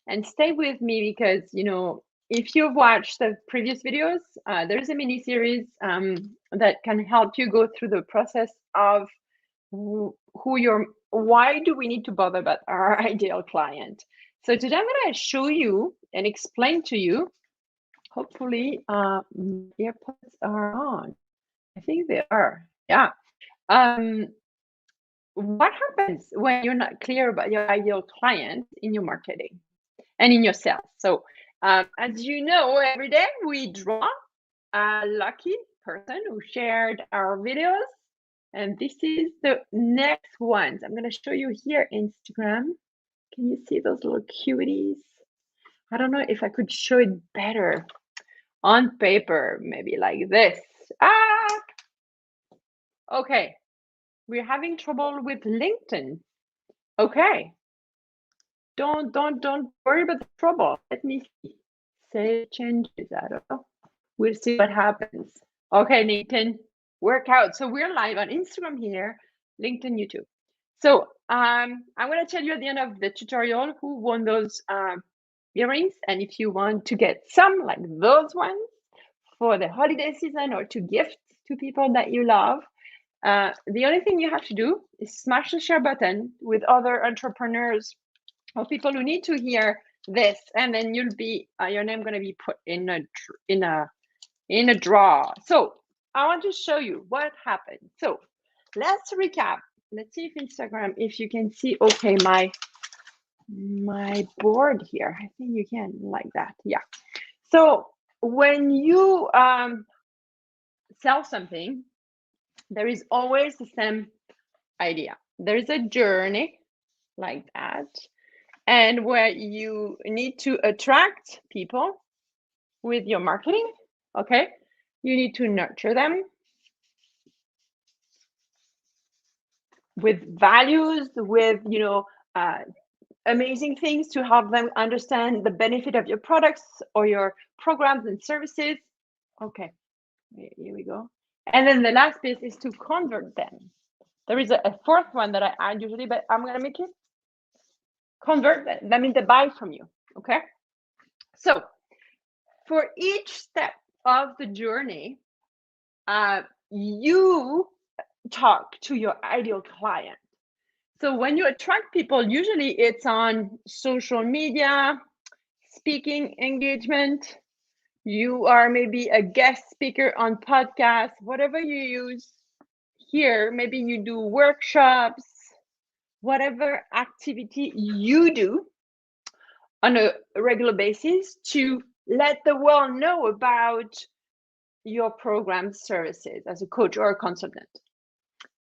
and stay with me because, if you've watched the previous videos, there's a mini series that can help you go through the process of why do we need to bother about our ideal client. So today I'm going to show you and explain to you. Hopefully, my earpods are on. I think they are. Yeah. Um, what happens when you're not clear about your ideal client in your marketing and in your sales? So, as you know, every day we draw a lucky person who shared our videos. And this is the next ones. I'm going to show you here, Instagram. Can you see those little cuties? I don't know if I could show it better on paper, maybe like this. Ah, okay. We're having trouble with LinkedIn. Okay. Don't worry about the trouble. Let me see. Save changes. I don't know. We'll see what happens. Okay, LinkedIn, work out. So we're live on Instagram here, LinkedIn, YouTube. So I'm going to tell you at the end of the tutorial who won those earrings. And if you want to get some like those ones for the holiday season or to gift to people that you love, the only thing you have to do is smash the share button with other entrepreneurs or people who need to hear this, and then you'll be your name going to be put in a draw. So I want to show you what happened. So let's recap. Let's see if Instagram, if you can see, okay, my board here. I think you can like that. Yeah. So when you sell something, there is always the same idea. There is a journey like that, and where you need to attract people with your marketing. Okay, you need to nurture them with values, with amazing things to help them understand the benefit of your products or your programs and services. Okay, here we go. And then the last piece is to convert them. There is a fourth one that I add usually, but I'm going to make it convert them. That means they buy from you. Okay, so for each step of the journey, you talk to your ideal client. So when you attract people, usually it's on social media, speaking engagement. You are maybe a guest speaker on podcasts, whatever you use here. Maybe you do workshops, whatever activity you do on a regular basis to let the world know about your program services as a coach or a consultant.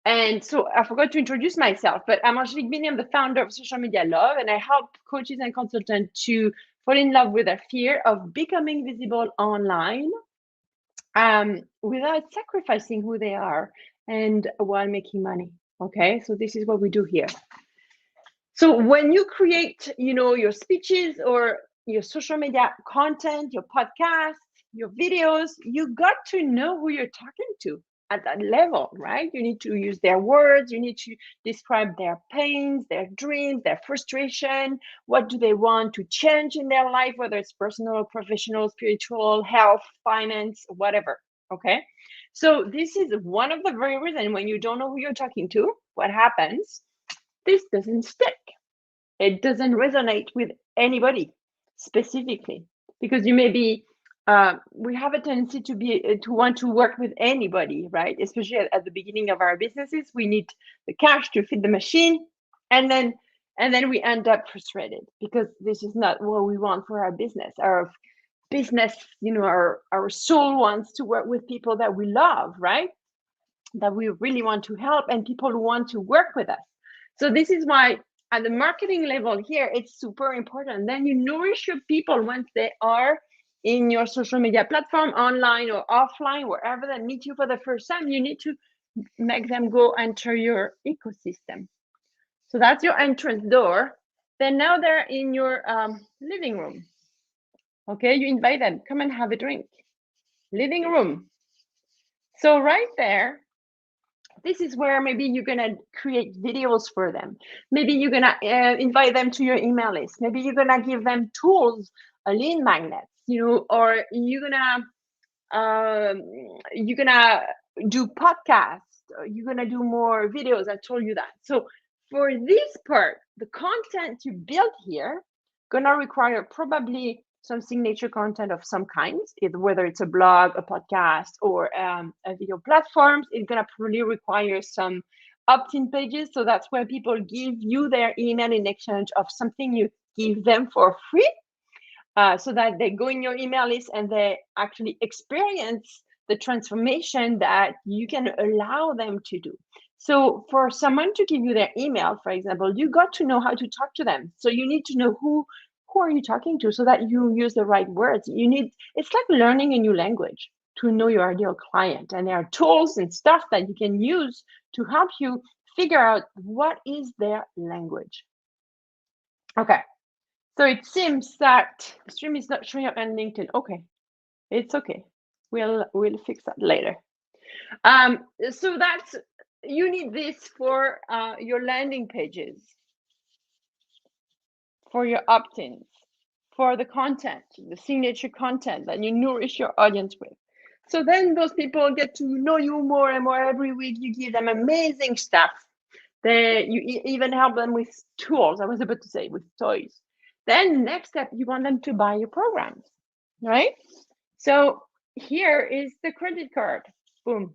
And so I forgot to introduce myself, but I'm Angelique Bini. I'm the founder of Social Media Love, and I help coaches and consultants to fall in love with their fear of becoming visible online without sacrificing who they are and while making money. Okay, so this is what we do here. So when you create, your speeches or your social media content, your podcast, your videos, you got to know who you're talking to at that level, right? You need to use their words. You need to describe their pains, their dreams, their frustration. What do they want to change in their life, whether it's personal, professional, spiritual, health, finance, whatever. Okay. So this is one of the very reasons when you don't know who you're talking to, what happens? This doesn't stick. It doesn't resonate with anybody specifically because you may be we have a tendency to want to work with anybody, right? Especially at the beginning of our businesses, we need the cash to feed the machine, and then we end up frustrated because this is not what we want for our business. Our business, our soul wants to work with people that we love, right? That we really want to help, and people who want to work with us. So this is why at the marketing level here, it's super important. Then you nourish your people once they are in your social media platform, online or offline, wherever they meet you for the first time. You need to make them go enter your ecosystem. So that's your entrance door. Then now they're in your living room. Okay, you invite them, come and have a drink. Living room. So right there, This is where maybe you're going to create videos for them. Maybe you're going to invite them to your email list. Maybe you're going to give them tools, lead magnets, or you're gonna do podcasts, you're gonna do more videos. I told you that. So for this part, the content you build here gonna require probably some signature content of some kind, whether it's a blog, a podcast, or a video platform. It's gonna probably require some opt-in pages. So that's where people give you their email in exchange of something you give them for free. So that they go in your email list and they actually experience the transformation that you can allow them to do. So for someone to give you their email, for example, you got to know how to talk to them. So you need to know who are you talking to so that you use the right words. It's like learning a new language to know your ideal client. And there are tools and stuff that you can use to help you figure out what is their language. Okay. So it seems that the stream is not showing up on LinkedIn. Okay, it's okay. We'll fix that later. So you need this for your landing pages, for your opt-ins, for the content, the signature content that you nourish your audience with. So then those people get to know you more and more every week. You give them amazing stuff. You even help them with tools. I was about to say with toys. Then next step, you want them to buy your programs, right? So here is the credit card. Boom,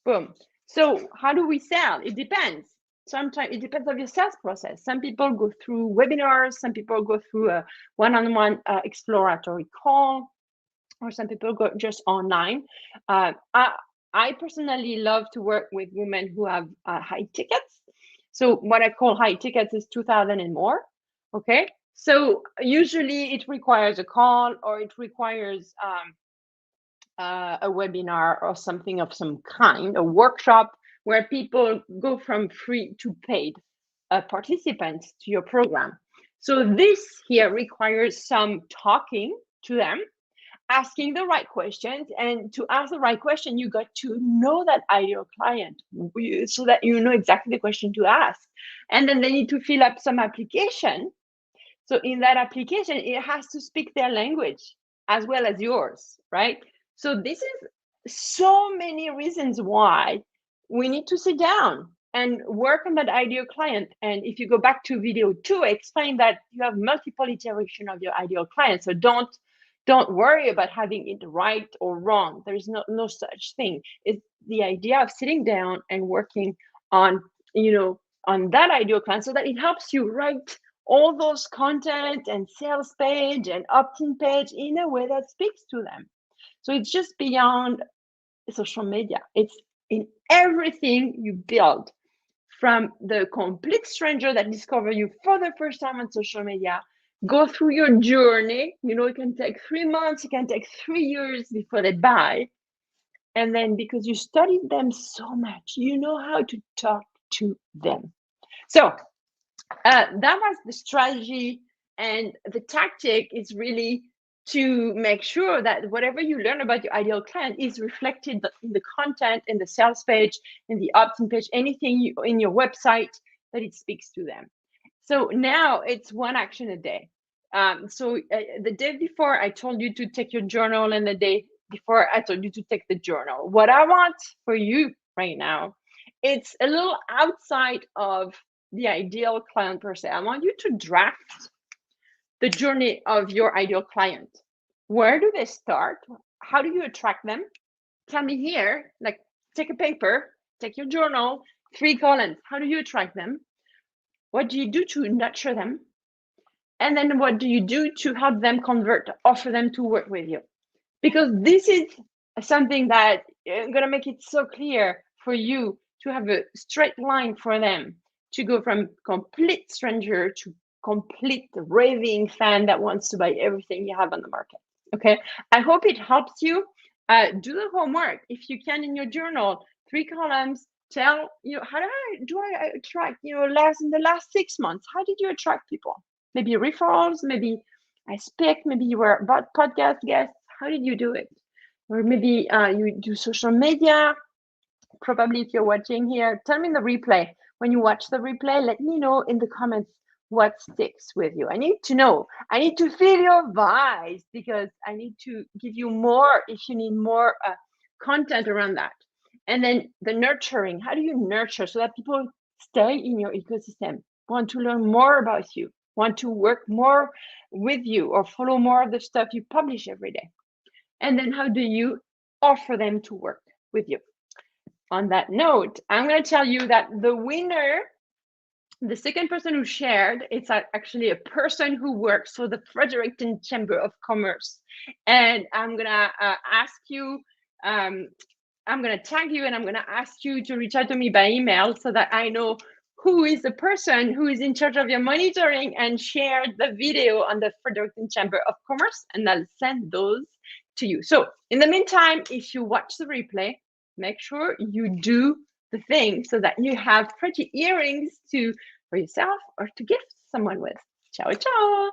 boom. So how do we sell? It depends. Sometimes it depends on your sales process. Some people go through webinars. Some people go through a one-on-one exploratory call, or some people go just online. I personally love to work with women who have high tickets. So what I call high tickets is 2,000 and more. Okay. So usually it requires a call, or it requires a webinar or something of some kind, a workshop where people go from free to paid participants to your program. So this here requires some talking to them, asking the right questions. And to ask the right question, you got to know that ideal client so that you know exactly the question to ask. And then they need to fill up some application. So in that application, it has to speak their language as well as yours, right? So this is so many reasons why we need to sit down and work on that ideal client. And if you go back to video 2, I explained that you have multiple iteration of your ideal client. So don't worry about having it right or wrong. There is no such thing. It's the idea of sitting down and working on on that ideal client so that it helps you write all those content and sales page and opt-in page in a way that speaks to them. So it's just beyond social media. It's in everything you build, from the complete stranger that discover you for the first time on social media, go through your journey. It can take 3 months, it can take 3 years before they buy. And then because you studied them so much, you know how to talk to them. So that was the strategy, and the tactic is really to make sure that whatever you learn about your ideal client is reflected in the content, in the sales page, in the opt-in page, anything in your website, that it speaks to them. So now it's one action a day. So the day before I told you to take your journal, and the day before I told you to take the journal. What I want for you right now, it's a little outside of the ideal client per se. I want you to draft the journey of your ideal client. Where do they start? How do you attract them? Tell me here, like take a paper, take your journal, 3 columns. How do you attract them? What do you do to nurture them? And then what do you do to help them convert, offer them to work with you? Because this is something that I'm going to make it so clear for you to have a straight line for them, to go from complete stranger to complete raving fan that wants to buy everything you have on the market. Okay, I hope it helps you. Do the homework if you can in your journal, 3 columns. Tell how do I attract in the last 6 months. How did you attract people? Maybe referrals, maybe I speak, maybe you were a podcast guest. How did you do it? Or maybe you do social media. probably if you're watching here, tell me in the replay. When you watch the replay, let me know in the comments what sticks with you. I need to know. I need to feel your vibes because I need to give you more if you need more content around that. And then the nurturing. How do you nurture so that people stay in your ecosystem, want to learn more about you, want to work more with you or follow more of the stuff you publish every day? And then how do you offer them to work with you? On that note, I'm going to tell you that the winner, the second person who shared, it's actually a person who works for the Fredericton Chamber of Commerce. And I'm going to ask you, I'm going to tag you and I'm going to ask you to reach out to me by email so that I know who is the person who is in charge of your monitoring and shared the video on the Fredericton Chamber of Commerce, and I'll send those to you. So in the meantime, if you watch the replay, make sure you do the thing so that you have pretty earrings for yourself or to gift someone with. Ciao, ciao.